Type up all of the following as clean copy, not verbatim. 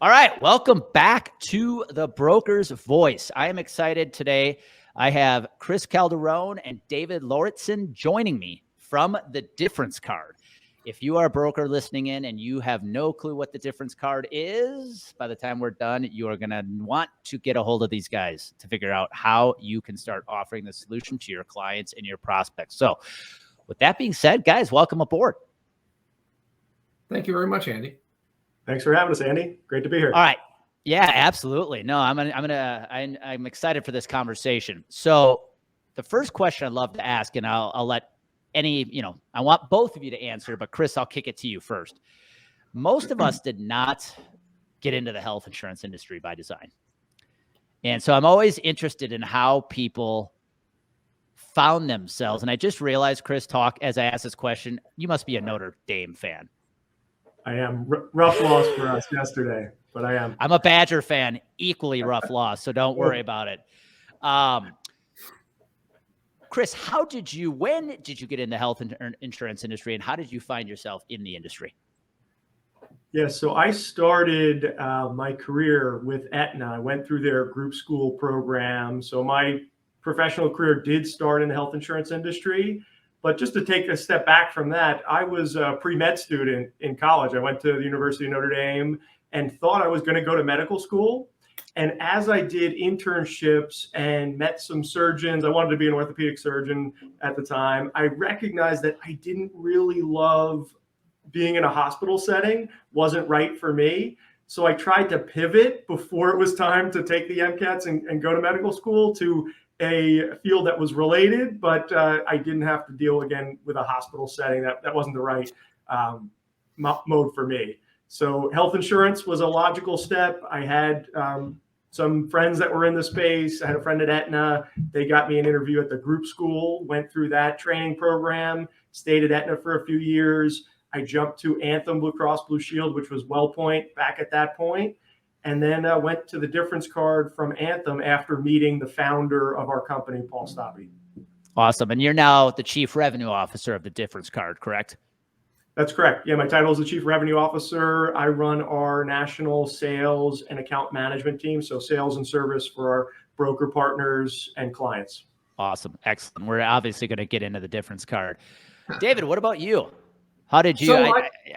All right, welcome back to the Broker's Voice. I am excited today. I have Chris Calderone and David Lauritzen joining me from the Difference Card. If you are a broker listening in and you have no clue what the Difference Card is, by the time we're done, you are going to want to get a hold of these guys to figure out how you can start offering the solution to your clients and your prospects. So with that being said, guys, welcome aboard. Thank you very much, Andy. Thanks for having us, Andy. Great to be here. All right. Yeah, absolutely. No, I'm excited for this conversation. So the first question I'd love to ask, and I'll let I want both of you to answer, but Chris, I'll kick it to you first. Most of us did not get into the health insurance industry by design. And so I'm always interested in how people found themselves. And I just realized, Chris, as I asked this question, you must be a Notre Dame fan. I am. Rough loss for us yesterday, but I am. I'm a Badger fan, equally rough loss, so don't worry about it. Chris, when did you get in the health insurance industry, and how did you find yourself in the industry? Yeah, so I started my career with Aetna. I went through their group school program. So my professional career did start in the health insurance industry. But just to take a step back from that, I was a pre-med student in college. I went to the University of Notre Dame and thought I was going to go to medical school. And as I did internships and met some surgeons, I wanted to be an orthopedic surgeon at the time, I recognized that I didn't really love being in a hospital setting, wasn't right for me. So I tried to pivot before it was time to take the MCATs and go to medical school to a field that was related, but I didn't have to deal again with a hospital setting. That wasn't the right mode for me. So health insurance was a logical step. I had some friends that were in the space. I had a friend at Aetna. They got me an interview at the group school, went through that training program, stayed at Aetna for a few years. I jumped to Anthem Blue Cross Blue Shield, which was WellPoint back at that point. And then went to the Difference Card from Anthem after meeting the founder of our company, Paul Stabby. Awesome. And you're now the Chief Revenue Officer of the Difference Card, correct? That's correct. Yeah, my title is the Chief Revenue Officer. I run our national sales and account management team, so sales and service for our broker partners and clients. Awesome. Excellent. We're obviously going to get into the Difference Card. David, what about you? How did you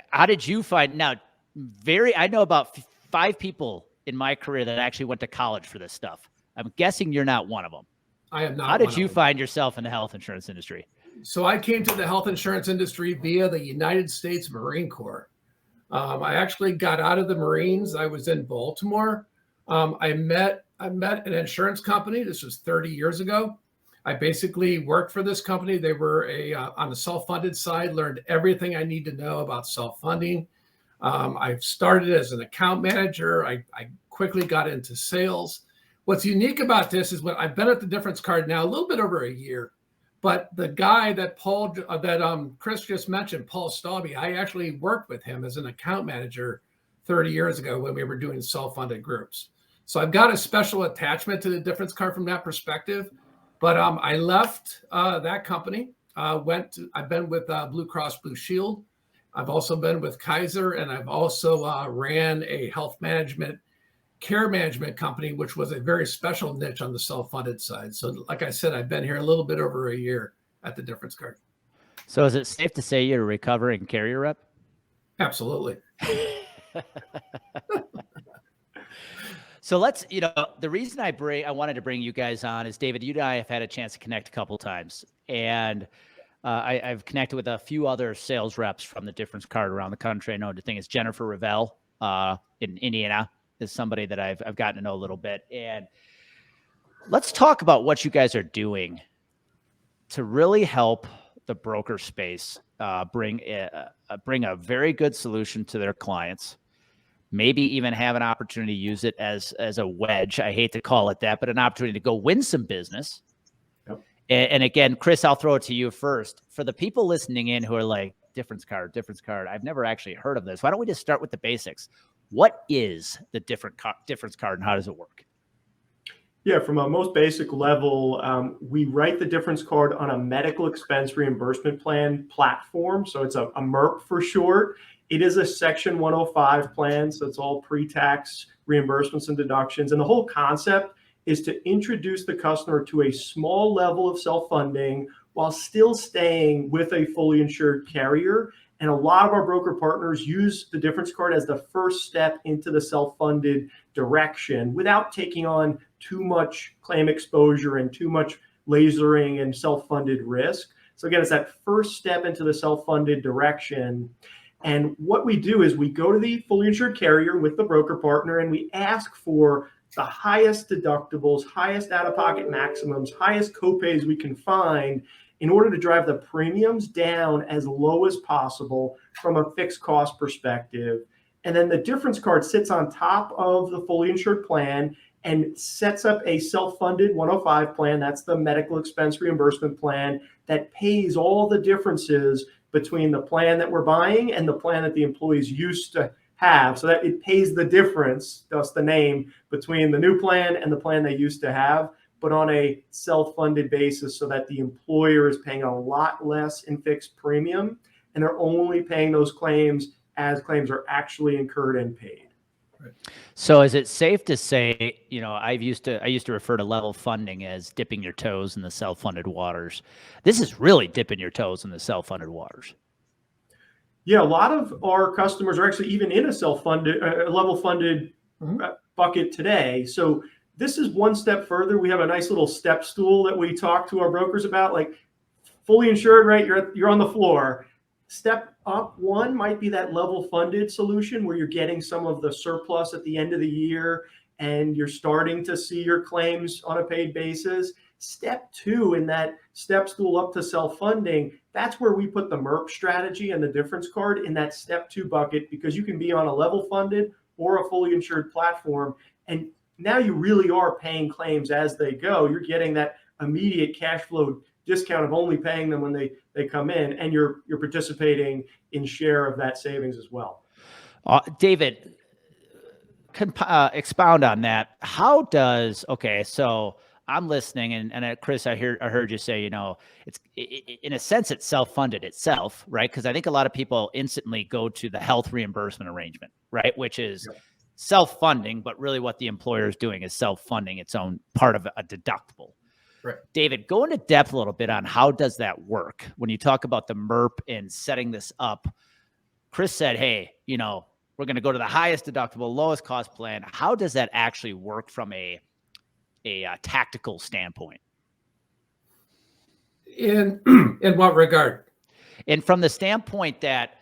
how did you find now I know about 5 people in my career that actually went to college for this stuff. I'm guessing you're not one of them. I am not. How did you find yourself in the health insurance industry? So I came to the health insurance industry via the United States Marine Corps. I actually got out of the Marines. I was in Baltimore. I met an insurance company. This was 30 years ago. I basically worked for this company. They were on the self-funded side, learned everything I need to know about self-funding. I started as an account manager. I quickly got into sales. What's unique about this is when I've been at the Difference Card now a little bit over a year, but the guy that Chris just mentioned, Paul Stabby, I actually worked with him as an account manager 30 years ago when we were doing self-funded groups. So I've got a special attachment to the Difference Card from that perspective. But I left that company. I've been with Blue Cross Blue Shield. I've also been with Kaiser, and I've also ran a health management, care management company, which was a very special niche on the self-funded side. So like I said, I've been here a little bit over a year at the Difference Card. So is it safe to say you're a recovering carrier rep? Absolutely. So let's, the reason I wanted to bring you guys on is, David, you and I have had a chance to connect a couple times, and I've connected with a few other sales reps from the Difference Card around the country. I know the thing is Jennifer Ravel in Indiana is somebody that I've gotten to know a little bit. And let's talk about what you guys are doing to really help the broker space bring a very good solution to their clients. Maybe even have an opportunity to use it as a wedge. I hate to call it that, but an opportunity to go win some business. Yep. And again, Chris, I'll throw it to you first. For the people listening in who are like, Difference Card, I've never actually heard of this. Why don't we just start with the basics? What is the Difference Card and how does it work? Yeah, from a most basic level, we write the Difference Card on a medical expense reimbursement plan platform. So it's a MERP for short. It is a Section 105 plan, so it's all pre-tax reimbursements and deductions. And the whole concept is to introduce the customer to a small level of self-funding while still staying with a fully insured carrier. And a lot of our broker partners use the difference card as the first step into the self-funded direction without taking on too much claim exposure and too much lasering and self-funded risk. So again, it's that first step into the self-funded direction. And what we do is we go to the fully insured carrier with the broker partner and we ask for the highest deductibles, highest out-of-pocket maximums, highest copays we can find in order to drive the premiums down as low as possible from a fixed cost perspective. And then the difference card sits on top of the fully insured plan and sets up a self-funded 105 plan. That's the medical expense reimbursement plan that pays all the differences between the plan that we're buying and the plan that the employees used to have. So that it pays the difference, thus the name, between the new plan and the plan they used to have, but on a self-funded basis so that the employer is paying a lot less in fixed premium and they're only paying those claims as claims are actually incurred and paid. Right. So is it safe to say, I used to refer to level funding as dipping your toes in the self-funded waters. This is really dipping your toes in the self-funded waters. Yeah, a lot of our customers are actually even in a self-funded, level funded bucket today. So this is one step further. We have a nice little step stool that we talk to our brokers about, like fully insured, right? You're on the floor. Step up one might be that level funded solution where you're getting some of the surplus at the end of the year and you're starting to see your claims on a paid basis. Step two in that step stool up to self-funding, that's where we put the MERP strategy and the difference card in that step two bucket, because you can be on a level funded or a fully insured platform. And now you really are paying claims as they go. You're getting that immediate cash flow discount of only paying them when they come in, and you're participating in share of that savings as well. David, expound on that. So I'm listening, and Chris, I heard you say, it's in a sense it's self-funded itself, right? Because I think a lot of people instantly go to the health reimbursement arrangement, right? Which is self-funding, but really what the employer is doing is self-funding its own part of a deductible. Right. David, go into depth a little bit on how does that work when you talk about the MERP and setting this up. Chris said, hey, we're going to go to the highest deductible, lowest cost plan. How does that actually work from a tactical standpoint? In what regard? And from the standpoint that,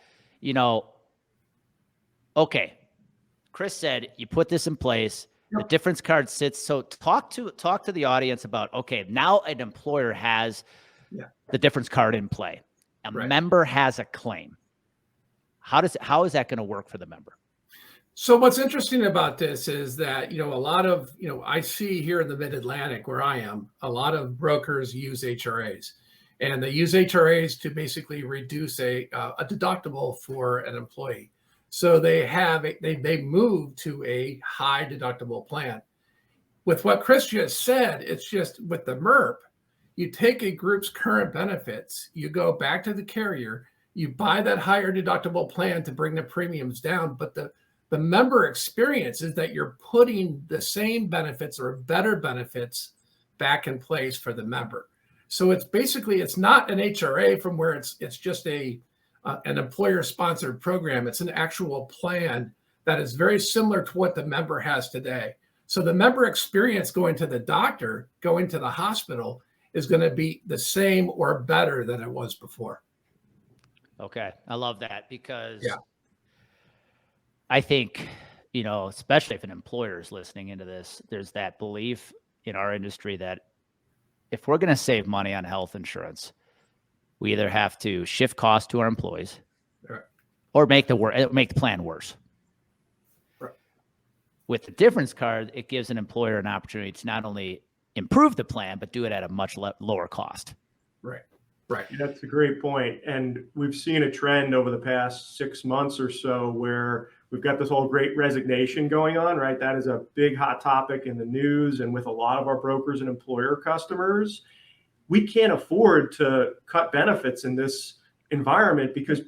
okay, Chris said you put this in place. The difference card sits. So talk to the audience about, okay, now an employer has the difference card in play. A member has a claim. How is that going to work for the member? So what's interesting about this is that, a lot of, I see here in the Mid-Atlantic where I am, a lot of brokers use HRAs, and they use HRAs to basically reduce a deductible for an employee. So they move to a high deductible plan. With what Chris just said, it's just with the MERP, you take a group's current benefits, you go back to the carrier, you buy that higher deductible plan to bring the premiums down, but the member experience is that you're putting the same benefits or better benefits back in place for the member. So it's not an HRA from where it's just an employer-sponsored program. It's an actual plan that is very similar to what the member has today. So the member experience going to the doctor, going to the hospital, is going to be the same or better than it was before. Okay, I love that because I think, especially if an employer is listening into this, there's that belief in our industry that if we're going to save money on health insurance, we either have to shift costs to our employees or make the plan worse. Right. With the difference card, it gives an employer an opportunity to not only improve the plan, but do it at a much lower cost. Right. That's a great point. And we've seen a trend over the past 6 months or so where we've got this whole great resignation going on, right? That is a big hot topic in the news and with a lot of our brokers and employer customers. We can't afford to cut benefits in this environment because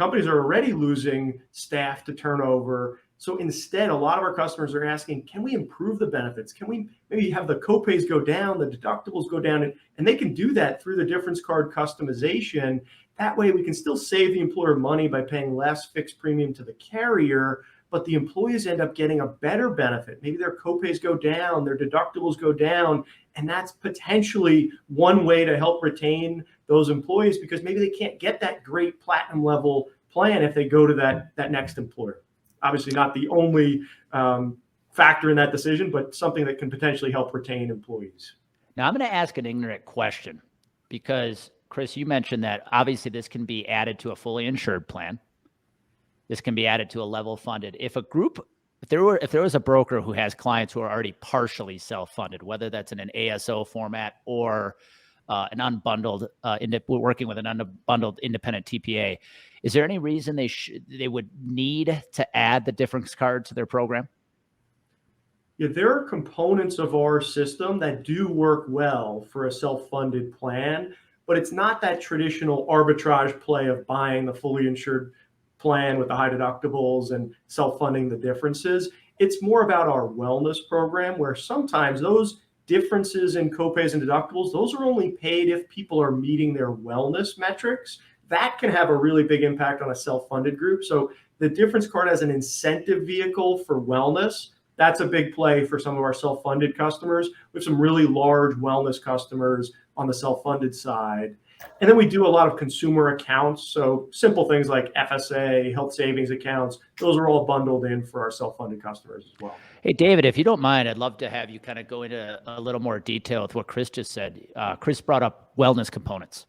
companies are already losing staff to turnover. So instead, a lot of our customers are asking, can we improve the benefits? Can we maybe have the copays go down, the deductibles go down? And they can do that through the difference card customization. That way we can still save the employer money by paying less fixed premium to the carrier, but the employees end up getting a better benefit. Maybe their copays go down, their deductibles go down, and that's potentially one way to help retain those employees, because maybe they can't get that great platinum level plan if they go to that next employer. Obviously not the only factor in that decision, but something that can potentially help retain employees. Now I'm going to ask an ignorant question, because Chris, you mentioned that obviously this can be added to a fully insured plan. This can be added to a level funded. If there was a broker who has clients who are already partially self-funded, whether that's in an ASO format or an unbundled, working with an unbundled independent TPA, is there any reason they would need to add the difference card to their program? Yeah, there are components of our system that do work well for a self-funded plan, but it's not that traditional arbitrage play of buying the fully insured plan with the high deductibles and self-funding the differences. It's more about our wellness program, where sometimes those differences in copays and deductibles, those are only paid if people are meeting their wellness metrics. That can have a really big impact on a self-funded group. So the difference card as an incentive vehicle for wellness, that's a big play for some of our self-funded customers. We have some really large wellness customers on the self-funded side. And then we do a lot of consumer accounts. So simple things like FSA, health savings accounts, those are all bundled in for our self-funded customers as well. Hey, David, if you don't mind, I'd love to have you kind of go into a little more detail with what Chris just said. Chris brought up wellness components.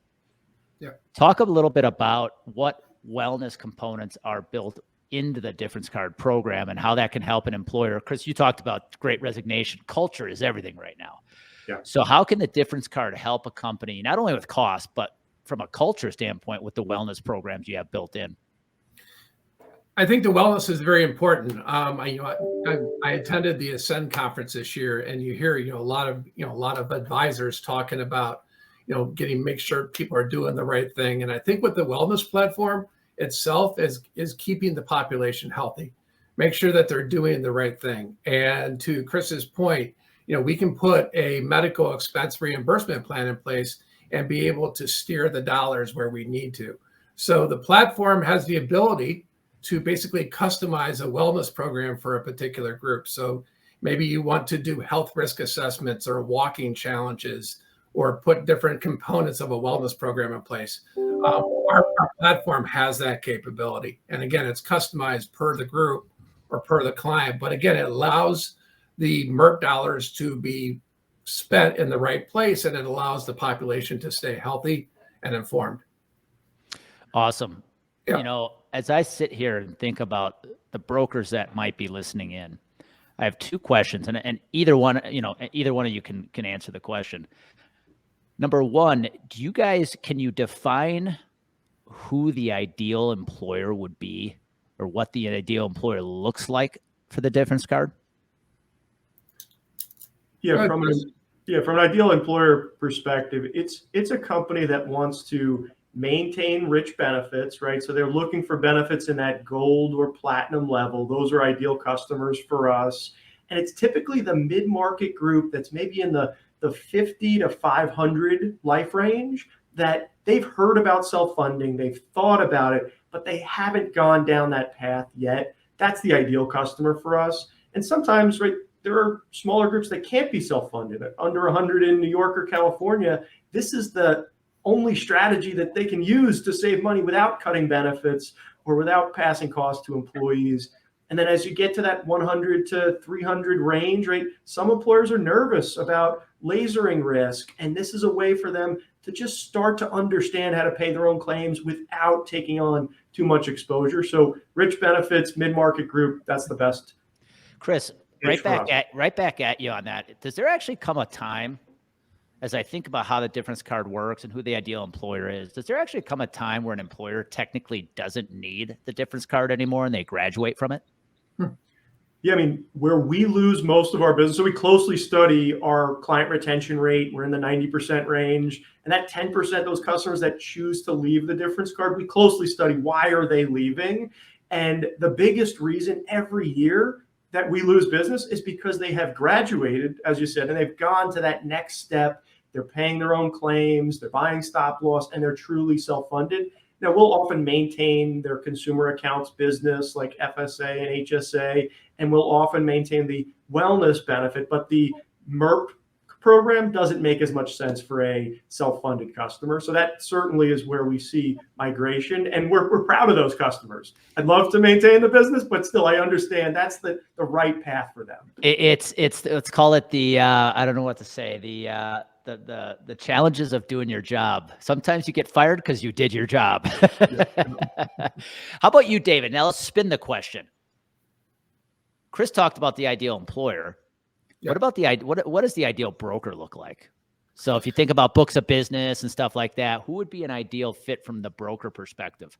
Yeah. Talk a little bit about what wellness components are built into the difference card program and how that can help an employer. Chris, you talked about great resignation. Culture is everything right now. Yeah. So how can the difference card help a company, not only with cost, but from a culture standpoint with the wellness programs you have built in? I think the wellness is very important. I attended the Ascend conference this year, and you hear a lot of advisors talking about make sure people are doing the right thing. And I think with the wellness platform itself is keeping the population healthy, make sure that they're doing the right thing. And to Chris's point, we can put a medical expense reimbursement plan in place and be able to steer the dollars where we need to. So the platform has the ability to basically customize a wellness program for a particular group. So maybe you want to do health risk assessments or walking challenges, or put different components of a wellness program in place. Our platform has that capability. And again, it's customized per the group or per the client. But again, it allows the MERP dollars to be spent in the right place, and it allows the population to stay healthy and informed. Awesome. Yeah. As I sit here and think about the brokers that might be listening in, I have two questions, and either one of you can answer the question. Number one, can you define who the ideal employer would be, or what the ideal employer looks like for the difference card? Yeah, from an ideal employer perspective, it's a company that wants to maintain rich benefits, right? So they're looking for benefits in that gold or platinum level. Those are ideal customers for us. And it's typically the mid-market group that's maybe in the 50 to 500 life range, that they've heard about self-funding, they've thought about it, but they haven't gone down that path yet. That's the ideal customer for us. And sometimes, right, there are smaller groups that can't be self-funded, under 100 in New York or California. This is the only strategy that they can use to save money without cutting benefits or without passing costs to employees. And then as you get to that 100 to 300 range, right, some employers are nervous about lasering risk. And this is a way for them to just start to understand how to pay their own claims without taking on too much exposure. So rich benefits, mid-market group, that's the best. Chris, right back at you on that. Does there actually come a time, as I think about how the difference card works and who the ideal employer is, does there actually come a time where an employer technically doesn't need the difference card anymore and they graduate from it? Yeah, I mean, where we lose most of our business, so we closely study our client retention rate. We're in the 90% range. And that 10%, those customers that choose to leave the difference card, we closely study why are they leaving. And the biggest reason every year that we lose business is because they have graduated, as you said, and they've gone to that next step. They're paying their own claims, they're buying stop loss, and they're truly self-funded. Now, we'll often maintain their consumer accounts business like FSA and HSA, and we'll often maintain the wellness benefit, but the MERP program doesn't make as much sense for a self-funded customer. So that certainly is where we see migration, and we're proud of those customers. I'd love to maintain the business, but still I understand that's the right path for them. Let's call it the, I don't know what to say, the challenges of doing your job. Sometimes you get fired because you did your job. How about you, David? Now let's spin the question. Chris talked about the ideal employer. What about what does the ideal broker look like? So if you think about books of business and stuff like that, who would be an ideal fit from the broker perspective?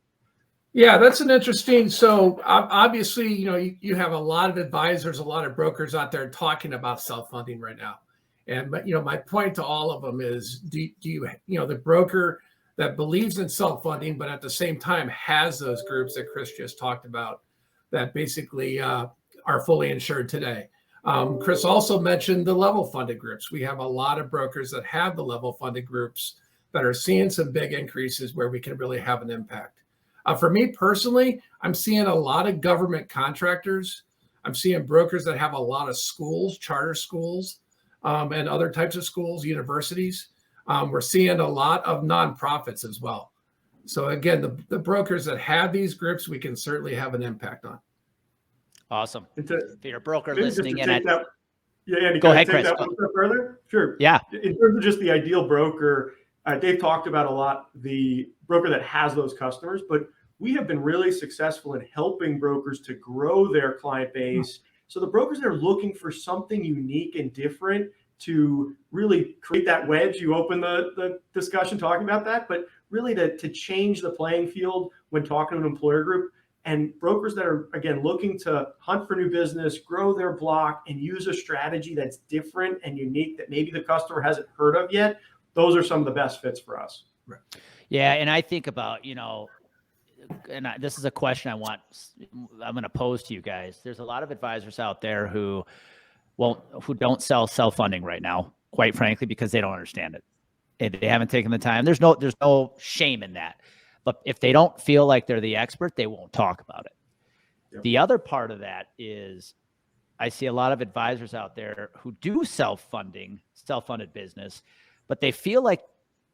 Yeah, that's an interesting. So obviously, you have a lot of advisors, a lot of brokers out there talking about self-funding right now. And my point to all of them is, do you the broker that believes in self-funding, but at the same time has those groups that Chris just talked about that basically are fully insured today. Chris also mentioned the level funded groups. We have a lot of brokers that have the level funded groups that are seeing some big increases where we can really have an impact. For me personally, I'm seeing a lot of government contractors. I'm seeing brokers that have a lot of schools, charter schools, and other types of schools, universities. We're seeing a lot of nonprofits as well. So again, the brokers that have these groups, we can certainly have an impact on. Awesome. If you're a broker listening in, Andy, go ahead, Chris. That one step further? Sure. Yeah. In terms of just the ideal broker, Dave talked about a lot the broker that has those customers, but we have been really successful in helping brokers to grow their client base. So the brokers that are looking for something unique and different to really create that wedge, you open the discussion talking about that, but really to change the playing field when talking to an employer group. And brokers that are, again, looking to hunt for new business, grow their block, and use a strategy that's different and unique that maybe the customer hasn't heard of yet, those are some of the best fits for us. Right. Yeah, and I think about, this is a question I'm going to pose to you guys. There's a lot of advisors out there who don't sell self-funding right now, quite frankly, because they don't understand it. They haven't taken the time. There's no shame in that. But if they don't feel like they're the expert, they won't talk about it. Yep. The other part of that is I see a lot of advisors out there who do self-funded business, but they feel like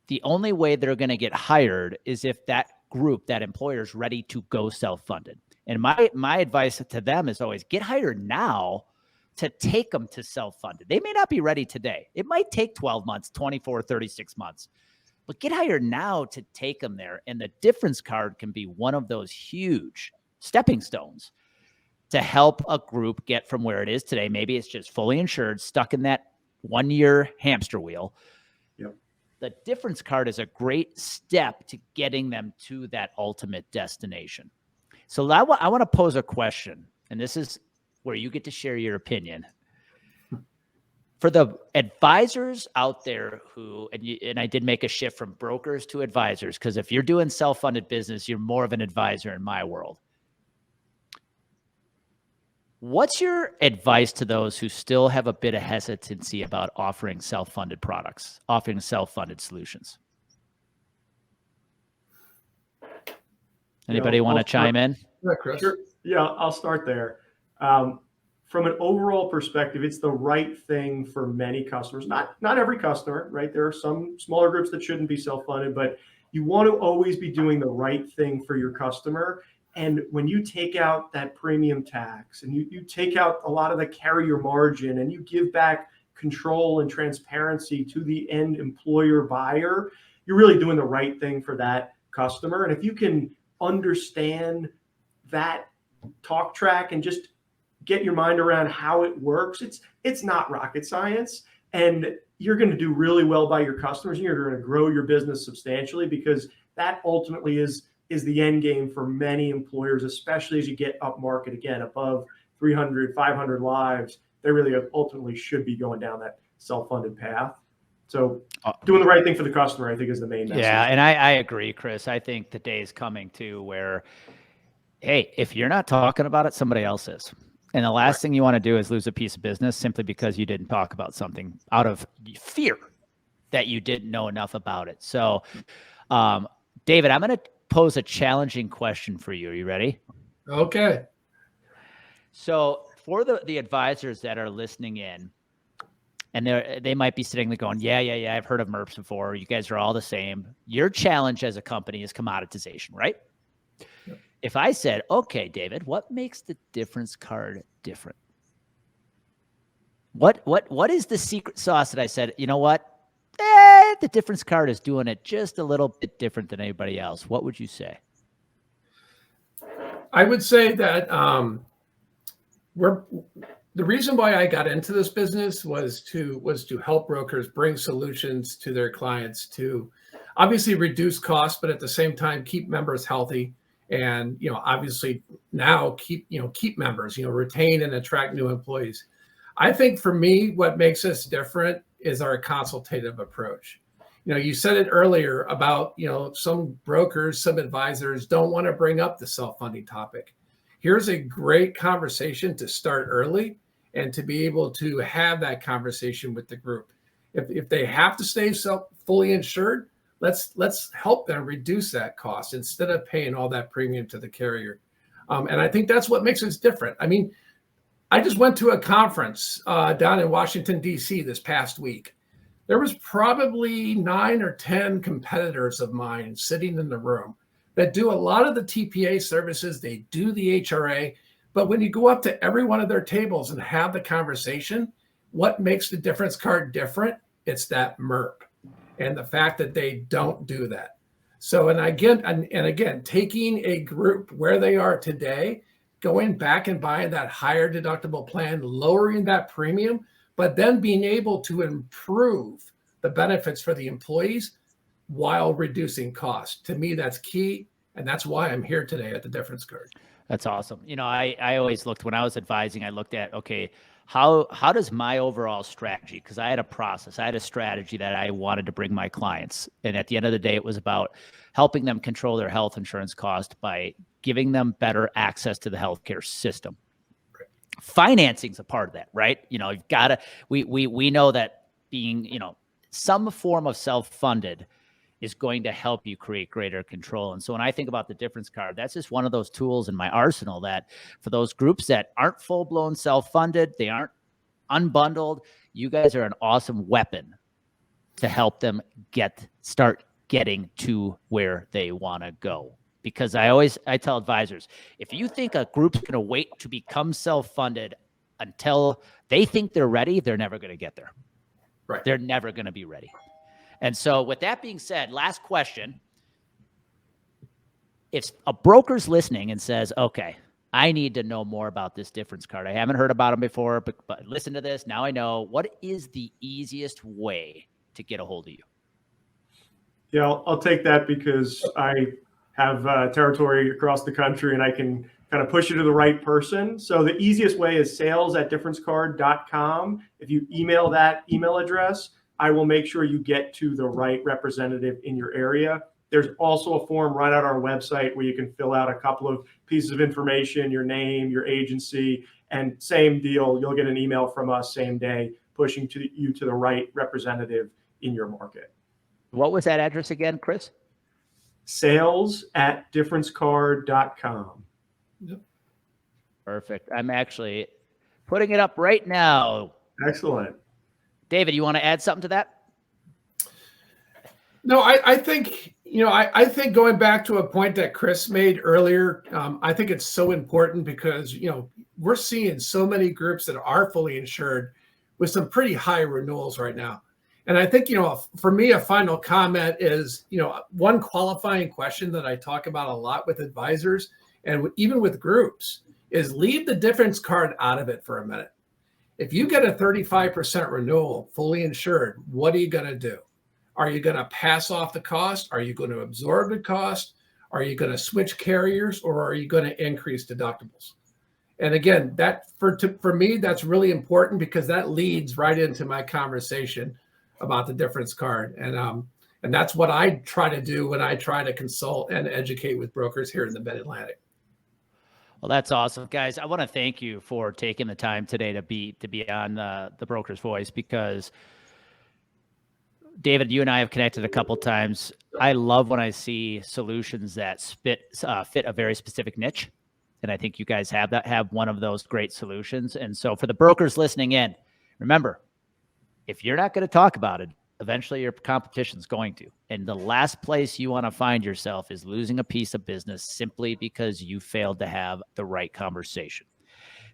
the only way they're going to get hired is if that group, that employer, is ready to go self-funded. And my advice to them is always get hired now to take them to self-funded. They may not be ready today. It might take 12 months, 24, 36 months. But get hired now to take them there. And the difference card can be one of those huge stepping stones to help a group get from where it is today. Maybe it's just fully insured, stuck in that 1-year hamster wheel. Yep. The difference card is a great step to getting them to that ultimate destination. So I want to pose a question, and this is where you get to share your opinion. For the advisors out there who, and I did make a shift from brokers to advisors, because if you're doing self-funded business, you're more of an advisor in my world. What's your advice to those who still have a bit of hesitancy about offering self-funded products, offering self-funded solutions? Anybody want to chime in? Yeah, Chris. Sure. Yeah, I'll start there. From an overall perspective, it's the right thing for many customers. Not every customer, right? There are some smaller groups that shouldn't be self-funded, but you want to always be doing the right thing for your customer. And when you take out that premium tax and you take out a lot of the carrier margin and you give back control and transparency to the end employer buyer, you're really doing the right thing for that customer. And if you can understand that talk track and just get your mind around how it works, it's not rocket science, and you're going to do really well by your customers, and you're going to grow your business substantially, because that ultimately is the end game for many employers, especially as you get up market again above 300, 500 lives, they really ultimately should be going down that self-funded path. So doing the right thing for the customer, I think, is the main message. Yeah, and I agree, Chris. I think the day is coming too where, hey, if you're not talking about it, somebody else is. And the last thing you want to do is lose a piece of business simply because you didn't talk about something out of fear that you didn't know enough about it. So, David, I'm going to pose a challenging question for you. Are you ready? Okay. So for the advisors that are listening in, and they might be sitting there going, yeah, I've heard of MERPs before. You guys are all the same. Your challenge as a company is commoditization, right? Yep. If I said, okay, David, what makes the difference card different? What is the secret sauce that I said, you know what? The difference card is doing it just a little bit different than anybody else. What would you say? I would say that the reason why I got into this business was to help brokers bring solutions to their clients to obviously reduce costs, but at the same time keep members healthy, and obviously now keep members, retain and attract new employees. I think for me, what makes us different is our consultative approach. You said it earlier about some brokers, some advisors don't want to bring up the self-funding topic. Here's a great conversation to start early and to be able to have that conversation with the group. If they have to stay fully insured, let's help them reduce that cost instead of paying all that premium to the carrier. And I think that's what makes us different. I mean, I just went to a conference down in Washington, D.C. this past week. There was probably 9 or 10 competitors of mine sitting in the room that do a lot of the TPA services. They do the HRA. But when you go up to every one of their tables and have the conversation, what makes the difference card different? It's that MERP and the fact that they don't do that. So, and again, taking a group where they are today, going back and buying that higher deductible plan, lowering that premium, but then being able to improve the benefits for the employees while reducing cost. To me, that's key. And that's why I'm here today at the difference card. That's awesome. I always looked, when I was advising, I looked at, okay, how does my overall strategy, because I had a process, I had a strategy that I wanted to bring my clients. And at the end of the day, it was about helping them control their health insurance cost by giving them better access to the healthcare system. Financing's a part of that, right? You've got to, we know that being, some form of self-funded is going to help you create greater control. And so when I think about the difference card, that's just one of those tools in my arsenal that for those groups that aren't full-blown self-funded, they aren't unbundled, you guys are an awesome weapon to help them start getting to where they want to go. Because I tell advisors, if you think a group's going to wait to become self-funded until they think they're ready, they're never going to get there. Right. They're never going to be ready. And so with that being said, last question. If a broker's listening and says, okay, I need to know more about this difference card. I haven't heard about them before, but listen to this. Now I know. What is the easiest way to get a hold of you? Yeah, I'll take that because I have territory across the country and I can kind of push you to the right person. So the easiest way is sales@differencecard.com. If you email that email address, I will make sure you get to the right representative in your area. There's also a form right on our website where you can fill out a couple of pieces of information, your name, your agency, and same deal. You'll get an email from us same day pushing you to the right representative in your market. What was that address again, Chris? sales@differencecard.com. Yep. Perfect. I'm actually putting it up right now. Excellent. David, you want to add something to that? No, I think, I think going back to a point that Chris made earlier, I think it's so important because, we're seeing so many groups that are fully insured with some pretty high renewals right now. And I think, for me, a final comment is, one qualifying question that I talk about a lot with advisors and even with groups is leave the difference card out of it for a minute. If you get a 35% renewal, fully insured, what are you going to do? Are you going to pass off the cost? Are you going to absorb the cost? Are you going to switch carriers, or are you going to increase deductibles? And again, that for me, that's really important because that leads right into my conversation about the difference card. And that's what I try to do when I try to consult and educate with brokers here in the Mid-Atlantic. Well, that's awesome, guys. I want to thank you for taking the time today to be on the Broker's Voice, because David, you and I have connected a couple times. I love when I see solutions that fit a very specific niche, and I think you guys have one of those great solutions. And so, for the brokers listening in, remember, if you're not going to talk about it, eventually your competition's going to. And the last place you want to find yourself is losing a piece of business simply because you failed to have the right conversation.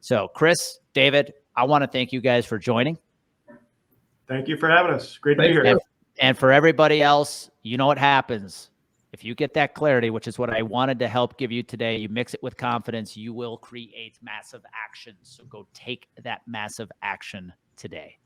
So, Chris, David, I want to thank you guys for joining. Thank you for having us. Great to be here. And for everybody else, you know what happens. If you get that clarity, which is what I wanted to help give you today, you mix it with confidence, you will create massive action. So go take that massive action today.